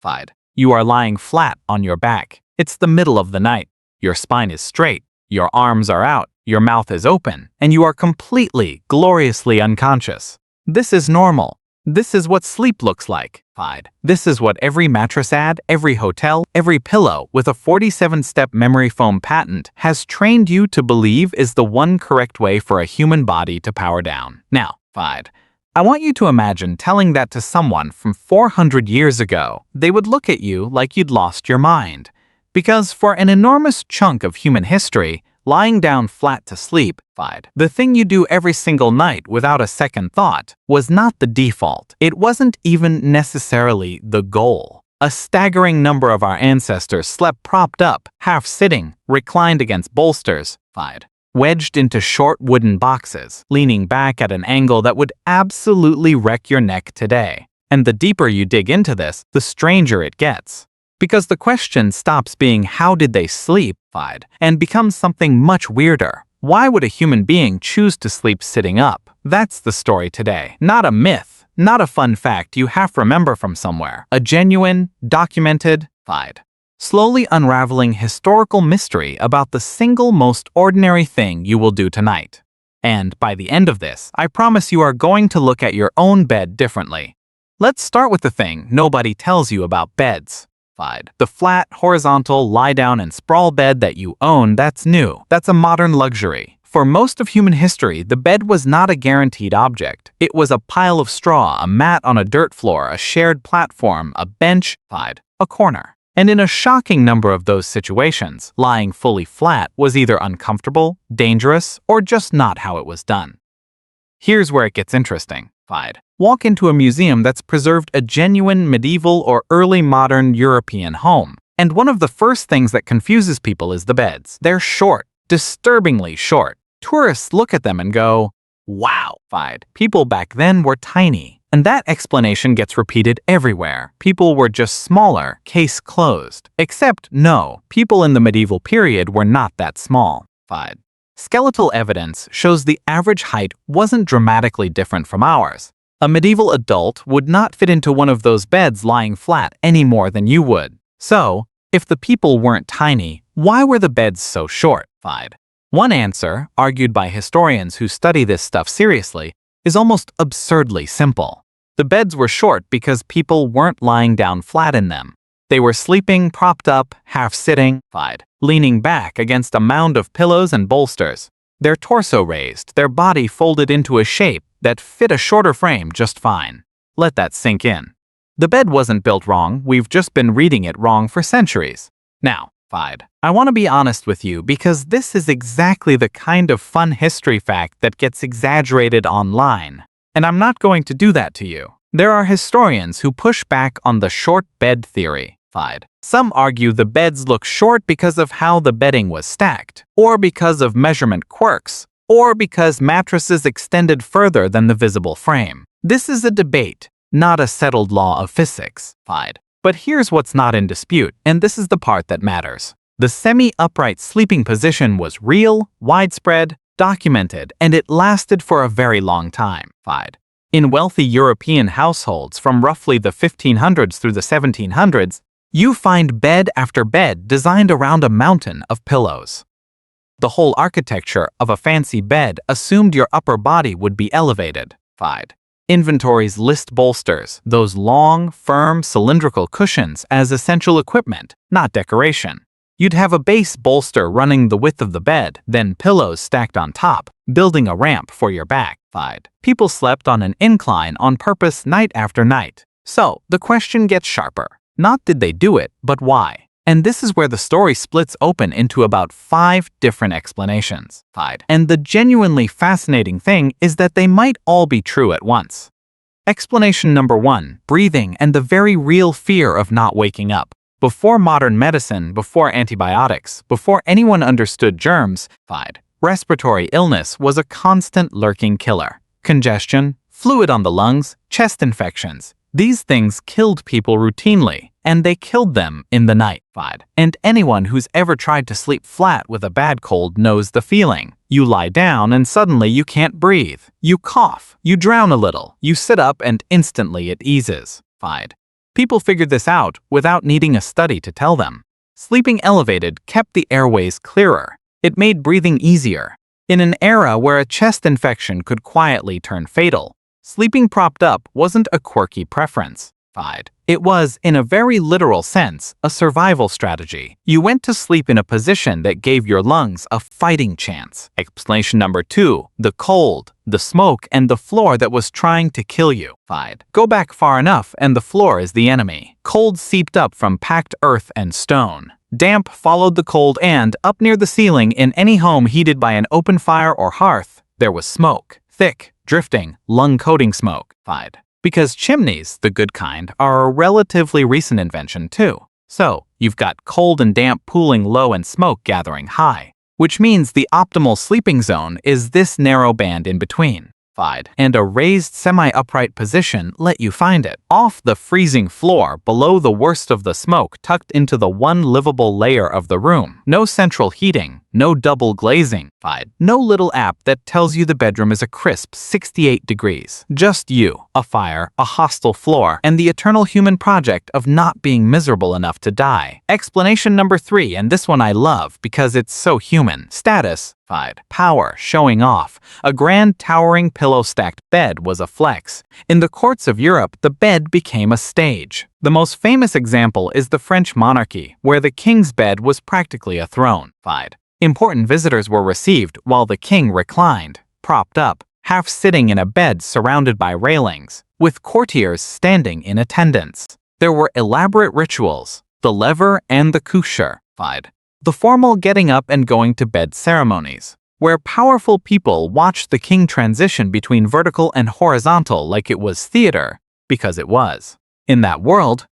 Fide. You are lying flat on your back. It's the middle of the night. Your spine is straight. Your arms are out. Your mouth is open. And you are completely, gloriously unconscious. This is normal. This is what sleep looks like. Fide. This is what every mattress ad, every hotel, every pillow with a 47-step memory foam patent has trained you to believe is the one correct way for a human body to power down. Now, Fide, I want you to imagine telling that to someone from 400 years ago. They would look at you like you'd lost your mind. Because for an enormous chunk of human history, lying down flat to sleep, Fide, the thing you do every single night without a second thought, was not the default. It wasn't even necessarily the goal. A staggering number of our ancestors slept propped up, half sitting, reclined against bolsters, Fide, wedged into short wooden boxes, leaning back at an angle that would absolutely wreck your neck today. And the deeper you dig into this, the stranger it gets. Because the question stops being how did they sleep, Fide, and becomes something much weirder. Why would a human being choose to sleep sitting up? That's the story today. Not a myth, not a fun fact you half remember from somewhere. A genuine, documented, Fide, slowly unraveling historical mystery about the single most ordinary thing you will do tonight. And by the end of this, I promise you are going to look at your own bed differently. Let's start with the thing nobody tells you about beds. Fide. The flat, horizontal, lie-down and sprawl bed that you own, that's new. That's a modern luxury. For most of human history, the bed was not a guaranteed object. It was a pile of straw, a mat on a dirt floor, a shared platform, a bench, Fide, a corner. And in a shocking number of those situations, lying fully flat was either uncomfortable, dangerous, or just not how it was done. Here's where it gets interesting, Fide. Walk into a museum that's preserved a genuine medieval or early modern European home, and one of the first things that confuses people is the beds. They're short, disturbingly short. Tourists look at them and go, wow, Fide. People back then were tiny. And that explanation gets repeated everywhere. People were just smaller, case closed. Except, no, people in the medieval period were not that small, Fide. Skeletal evidence shows the average height wasn't dramatically different from ours. A medieval adult would not fit into one of those beds lying flat any more than you would. So, if the people weren't tiny, why were the beds so short, Fide? One answer, argued by historians who study this stuff seriously, is almost absurdly simple. The beds were short because people weren't lying down flat in them. They were sleeping propped up, half sitting, Fide, leaning back against a mound of pillows and bolsters. Their torso raised, their body folded into a shape that fit a shorter frame just fine. Let that sink in. The bed wasn't built wrong, we've just been reading it wrong for centuries. Now, Fide, I want to be honest with you because this is exactly the kind of fun history fact that gets exaggerated online. And I'm not going to do that to you. There are historians who push back on the short bed theory, Fide. Some argue the beds look short because of how the bedding was stacked, or because of measurement quirks, or because mattresses extended further than the visible frame. This is a debate, not a settled law of physics, Fide. But here's what's not in dispute, and this is the part that matters. The semi-upright sleeping position was real, widespread, documented, and it lasted for a very long time, Fide. In wealthy European households from roughly the 1500s through the 1700s, you find bed after bed designed around a mountain of pillows. The whole architecture of a fancy bed assumed your upper body would be elevated, Fide. Inventories list bolsters, those long, firm, cylindrical cushions, as essential equipment, not decoration. You'd have a base bolster running the width of the bed, then pillows stacked on top, building a ramp for your back, Fide. People slept on an incline on purpose night after night. So, the question gets sharper. Not did they do it, but why? And this is where the story splits open into about 5 different explanations, Fide. And the genuinely fascinating thing is that they might all be true at once. Explanation number 1, breathing and the very real fear of not waking up. Before modern medicine, before antibiotics, before anyone understood germs, Fide, respiratory illness was a constant lurking killer. Congestion, fluid on the lungs, chest infections. These things killed people routinely, and they killed them in the night, Fide. And anyone who's ever tried to sleep flat with a bad cold knows the feeling. You lie down and suddenly you can't breathe. You cough, you drown a little, you sit up and instantly it eases, Fide. People figured this out without needing a study to tell them. Sleeping elevated kept the airways clearer. It made breathing easier. In an era where a chest infection could quietly turn fatal, sleeping propped up wasn't a quirky preference. It was, in a very literal sense, a survival strategy. You went to sleep in a position that gave your lungs a fighting chance. Explanation number 2, the cold, the smoke, and the floor that was trying to kill you. Go back far enough and the floor is the enemy. Cold seeped up from packed earth and stone. Damp followed the cold, and up near the ceiling in any home heated by an open fire or hearth, there was smoke. Thick, drifting, lung-coating smoke. Because chimneys, the good kind, are a relatively recent invention too. So, you've got cold and damp pooling low and smoke gathering high, which means the optimal sleeping zone is this narrow band in between. And a raised semi-upright position let you find it. Off the freezing floor, below the worst of the smoke tucked into the one livable layer of the room. No central heating, no double glazing. No little app that tells you the bedroom is a crisp 68 degrees. Just you, a fire, a hostile floor, and the eternal human project of not being miserable enough to die. Explanation number 3, and this one I love because it's so human. Status. Power, showing off. A grand towering pillow-stacked bed was a flex. In the courts of Europe, the bed became a stage. The most famous example is the French monarchy, where the king's bed was practically a throne. Important visitors were received while the king reclined, propped up, half sitting in a bed surrounded by railings, with courtiers standing in attendance. There were elaborate rituals, the lever and the coucher. The formal getting up and going to bed ceremonies, where powerful people watched the king transition between vertical and horizontal like it was theater, because it was. In that world,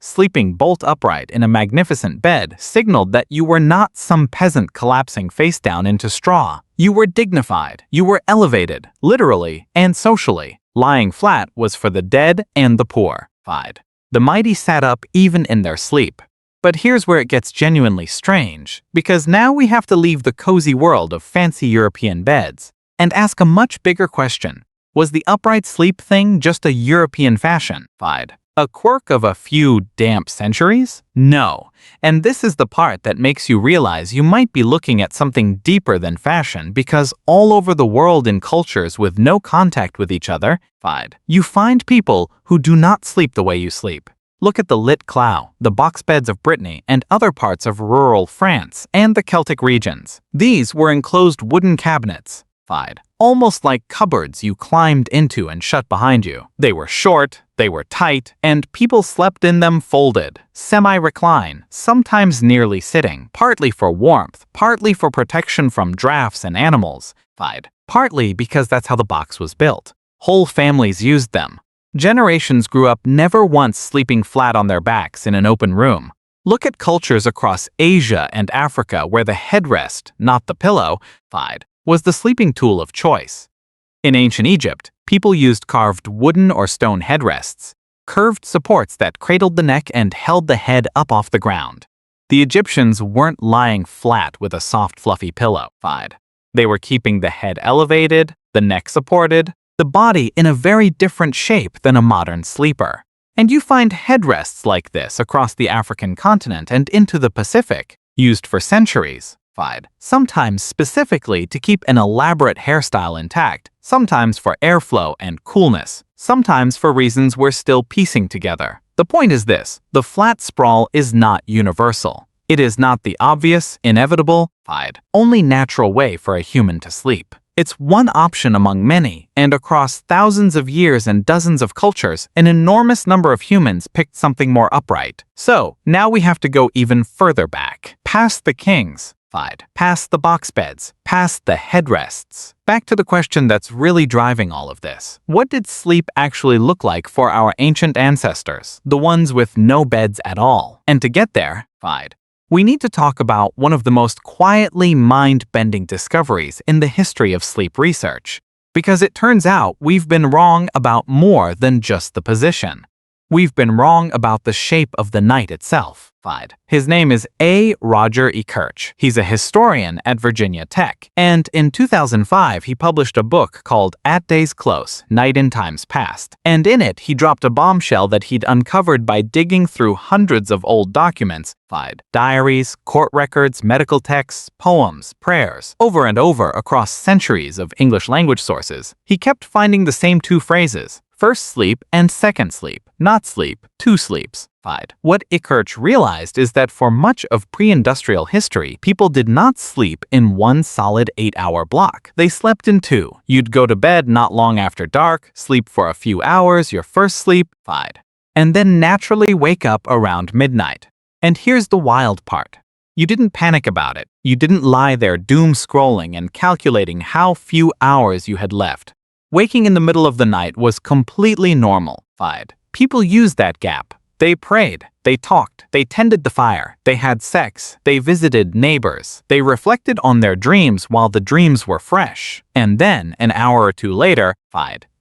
sleeping bolt upright in a magnificent bed signaled that you were not some peasant collapsing face down into straw. You were dignified, you were elevated, literally and socially. Lying flat was for the dead and the poor. The mighty sat up even in their sleep. But here's where it gets genuinely strange, because now we have to leave the cozy world of fancy European beds and ask a much bigger question. Was the upright sleep thing just a European fashion? A quirk of a few damp centuries? No. And this is the part that makes you realize you might be looking at something deeper than fashion, because all over the world in cultures with no contact with each other, you find people who do not sleep the way you sleep. Look at the lit clough, the box beds of Brittany and other parts of rural France and the Celtic regions. These were enclosed wooden cabinets, almost like cupboards you climbed into and shut behind you. They were short, they were tight, and people slept in them folded, semi-recline, sometimes nearly sitting, partly for warmth, partly for protection from drafts and animals, partly because that's how the box was built. Whole families used them. Generations grew up never once sleeping flat on their backs in an open room. Look at cultures across Asia and Africa where the headrest, not the pillow, was the sleeping tool of choice. In ancient Egypt, people used carved wooden or stone headrests, curved supports that cradled the neck and held the head up off the ground. The Egyptians weren't lying flat with a soft, fluffy pillow. They were keeping the head elevated, the neck supported, the body in a very different shape than a modern sleeper. And you find headrests like this across the African continent and into the Pacific, used for centuries. Sometimes specifically to keep an elaborate hairstyle intact, sometimes for airflow and coolness, sometimes for reasons we're still piecing together. The point is this: the flat sprawl is not universal. It is not the obvious, inevitable, only natural way for a human to sleep. It's one option among many, and across thousands of years and dozens of cultures, an enormous number of humans picked something more upright. So, now we have to go even further back, past the kings, past the box beds, past the headrests. Back to the question that's really driving all of this. What did sleep actually look like for our ancient ancestors, the ones with no beds at all? And to get there, we need to talk about one of the most quietly mind-bending discoveries in the history of sleep research, because it turns out we've been wrong about more than just the position. We've been wrong about the shape of the night itself. His name is A. Roger E. Kirch. He's a historian at Virginia Tech. And in 2005, he published a book called At Days Close, Night in Times Past. And in it, he dropped a bombshell that he'd uncovered by digging through hundreds of old documents, diaries, court records, medical texts, poems, prayers, over and over across centuries of English language sources. He kept finding the same two phrases: first sleep and second sleep, not sleep, two sleeps. What Kirch realized is that for much of pre-industrial history, people did not sleep in one solid 8-hour block. They slept in two. You'd go to bed not long after dark, sleep for a few hours, your first sleep, and then naturally wake up around midnight. And here's the wild part. You didn't panic about it. You didn't lie there doom scrolling and calculating how few hours you had left. Waking in the middle of the night was completely normal. People used that gap. They prayed, they talked, they tended the fire, they had sex, they visited neighbors, they reflected on their dreams while the dreams were fresh. And then, an hour or two later,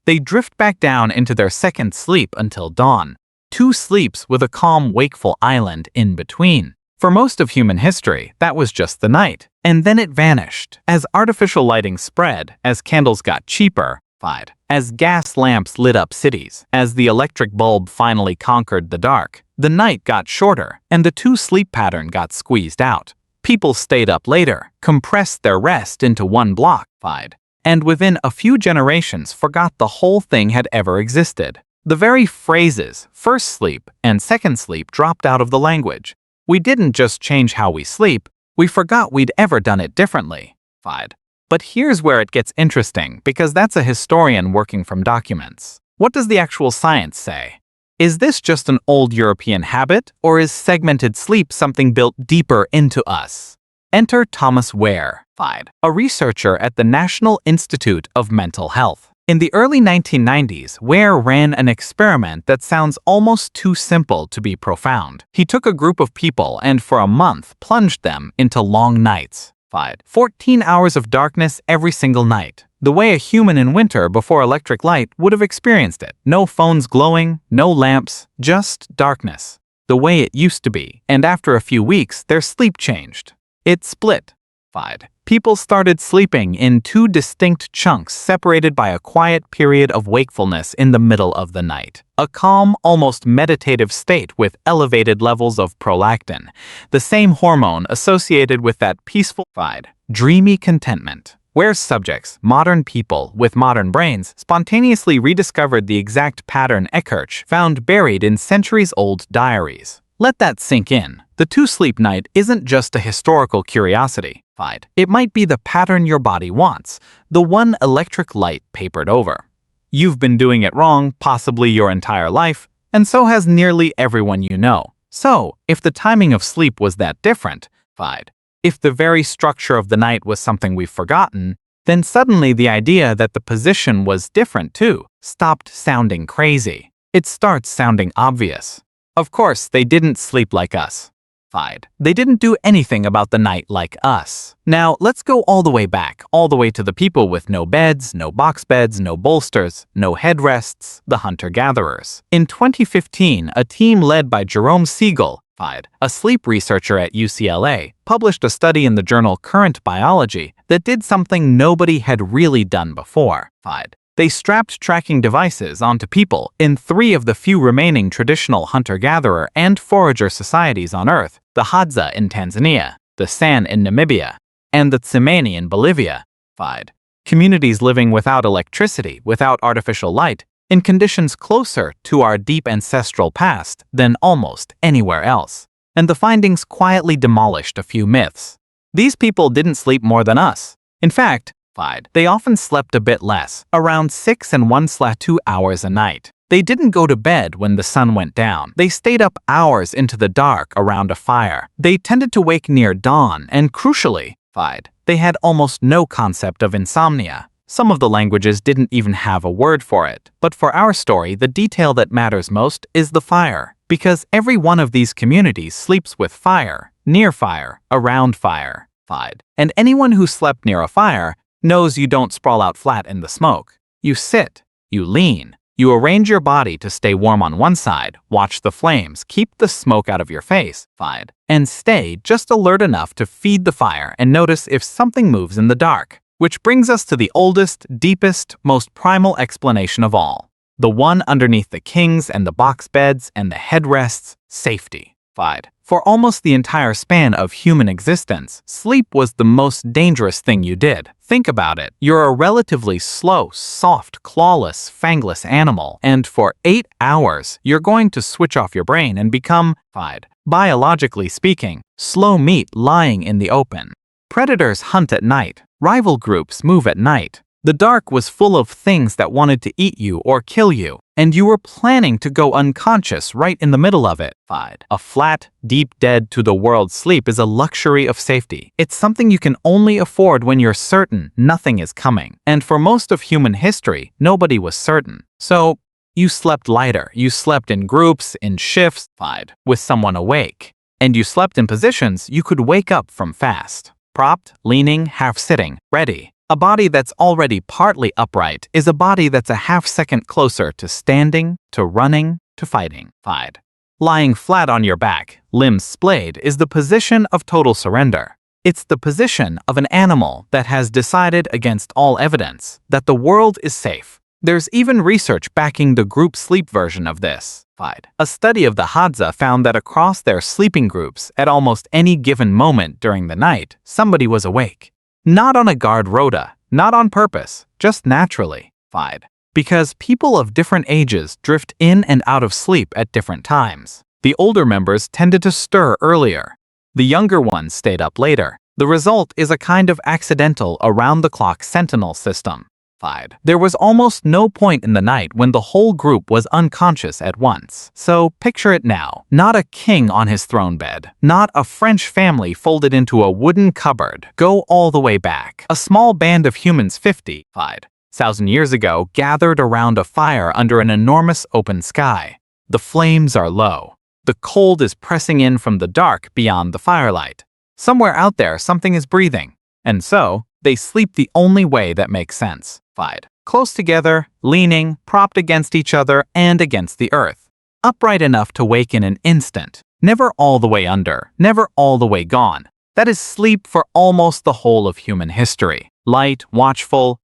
they drift back down into their second sleep until dawn. Two sleeps with a calm, wakeful island in between. For most of human history, that was just the night. And then it vanished. As artificial lighting spread, as candles got cheaper, as gas lamps lit up cities, as the electric bulb finally conquered the dark, the night got shorter and the two-sleep pattern got squeezed out. People stayed up later, compressed their rest into one block, and within a few generations forgot the whole thing had ever existed. The very phrases first sleep and second sleep dropped out of the language. We didn't just change how we sleep, we forgot we'd ever done it differently. But here's where it gets interesting, because that's a historian working from documents. What does the actual science say? Is this just an old European habit, or is segmented sleep something built deeper into us? Enter Thomas Ware, a researcher at the National Institute of Mental Health. In the early 1990s, Ware ran an experiment that sounds almost too simple to be profound. He took a group of people and for a month plunged them into long nights. 14 hours of darkness every single night, the way a human in winter before electric light would have experienced it. No phones glowing, no lamps, just darkness, the way it used to be. And after a few weeks, their sleep changed. It split. People started sleeping in two distinct chunks separated by a quiet period of wakefulness in the middle of the night. A calm, almost meditative state with elevated levels of prolactin, the same hormone associated with that peaceful, dreamy contentment. Ware's subjects, modern people with modern brains, spontaneously rediscovered the exact pattern Kirch found buried in centuries-old diaries. Let that sink in. The two-sleep night isn't just a historical curiosity. It might be the pattern your body wants, the one electric light papered over. You've been doing it wrong, possibly your entire life, and so has nearly everyone you know. So, if the timing of sleep was that different, if the very structure of the night was something we've forgotten, then suddenly the idea that the position was different too stopped sounding crazy. It starts sounding obvious. Of course, they didn't sleep like us. They didn't do anything about the night like us. Now, let's go all the way back, all the way to the people with no beds, no box beds, no bolsters, no headrests, the hunter-gatherers. In 2015, a team led by Jerome Siegel, a sleep researcher at UCLA, published a study in the journal Current Biology that did something nobody had really done before. They strapped tracking devices onto people in 3 of the few remaining traditional hunter-gatherer and forager societies on Earth, the Hadza in Tanzania, the San in Namibia, and the Tsimane in Bolivia. Communities living without electricity, without artificial light, in conditions closer to our deep ancestral past than almost anywhere else. And the findings quietly demolished a few myths. These people didn't sleep more than us. In fact, they often slept a bit less, around 6 and 1/2 hours a night. They didn't go to bed when the sun went down. They stayed up hours into the dark around a fire. They tended to wake near dawn, and crucially, they had almost no concept of insomnia. Some of the languages didn't even have a word for it. But for our story, the detail that matters most is the fire, because every one of these communities sleeps with fire, near fire, around fire. And anyone who slept near a fire knows you don't sprawl out flat in the smoke. You sit, you lean, You arrange your body to stay warm on one side, watch the flames, keep the smoke out of your face, and stay just alert enough to feed the fire and notice if something moves in the dark. Which brings us to the oldest, deepest, most primal explanation of all. The one underneath the kings and the box beds and the headrests, safety. For almost the entire span of human existence, sleep was the most dangerous thing you did. Think about it. You're a relatively slow, soft, clawless, fangless animal, and for 8 hours, you're going to switch off your brain and become, biologically speaking, slow meat lying in the open. Predators hunt at night. Rival groups move at night. The dark was full of things that wanted to eat you or kill you, and you were planning to go unconscious right in the middle of it. A flat, deep dead to the world sleep is a luxury of safety. It's something you can only afford when you're certain nothing is coming. And for most of human history, nobody was certain. So, you slept lighter. You slept in groups, in shifts, with someone awake. And you slept in positions you could wake up from fast. Propped, leaning, half-sitting, ready. A body that's already partly upright is a body that's a half-second closer to standing, to running, to fighting. Lying flat on your back, limbs splayed, is the position of total surrender. It's the position of an animal that has decided against all evidence that the world is safe. There's even research backing the group sleep version of this. A study of the Hadza found that across their sleeping groups, at almost any given moment during the night, somebody was awake. Not on a guard rota, not on purpose, just naturally. Because people of different ages drift in and out of sleep at different times. The older members tended to stir earlier. The younger ones stayed up later. The result is a kind of accidental around-the-clock sentinel system. There was almost no point in the night when the whole group was unconscious at once. So picture it now. Not a king on his throne bed. Not a French family folded into a wooden cupboard. Go all the way back. A small band of humans 50,000 years ago gathered around a fire under an enormous open sky. The flames are low. The cold is pressing in from the dark beyond the firelight. Somewhere out there something is breathing. And so, they sleep the only way that makes sense. Close together, leaning, propped against each other and against the earth. Upright enough to wake in an instant. Never all the way under, never all the way gone. That is sleep for almost the whole of human history. Light, watchful,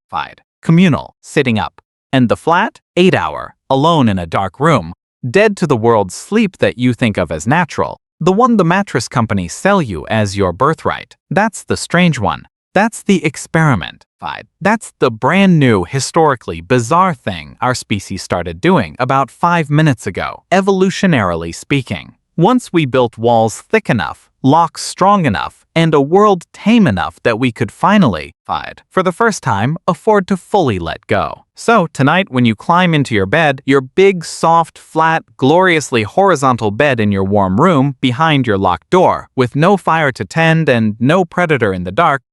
communal, sitting up. And the flat, 8-hour, alone in a dark room, dead to the world's sleep that you think of as natural. The one the mattress companies sell you as your birthright. That's the strange one. That's the experiment. That's the brand new, historically bizarre thing our species started doing about 5 minutes ago, evolutionarily speaking. Once we built walls thick enough, locks strong enough, and a world tame enough that we could finally, for the first time, afford to fully let go. So tonight when you climb into your bed, your big, soft, flat, gloriously horizontal bed in your warm room behind your locked door, with no fire to tend and no predator in the dark,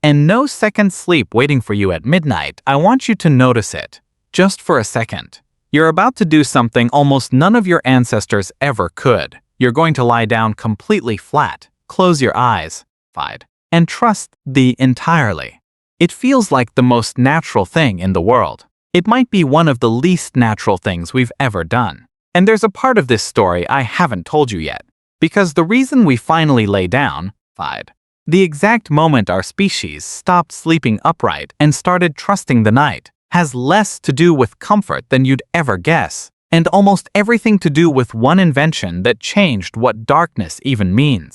and no second sleep waiting for you at midnight, I want you to notice it, just for a second. You're about to do something almost none of your ancestors ever could. You're going to lie down completely flat, close your eyes, and trust the entirely. It feels like the most natural thing in the world. It might be one of the least natural things we've ever done. And there's a part of this story I haven't told you yet. Because the reason we finally lay down, the exact moment our species stopped sleeping upright and started trusting the night, has less to do with comfort than you'd ever guess, and almost everything to do with one invention that changed what darkness even means.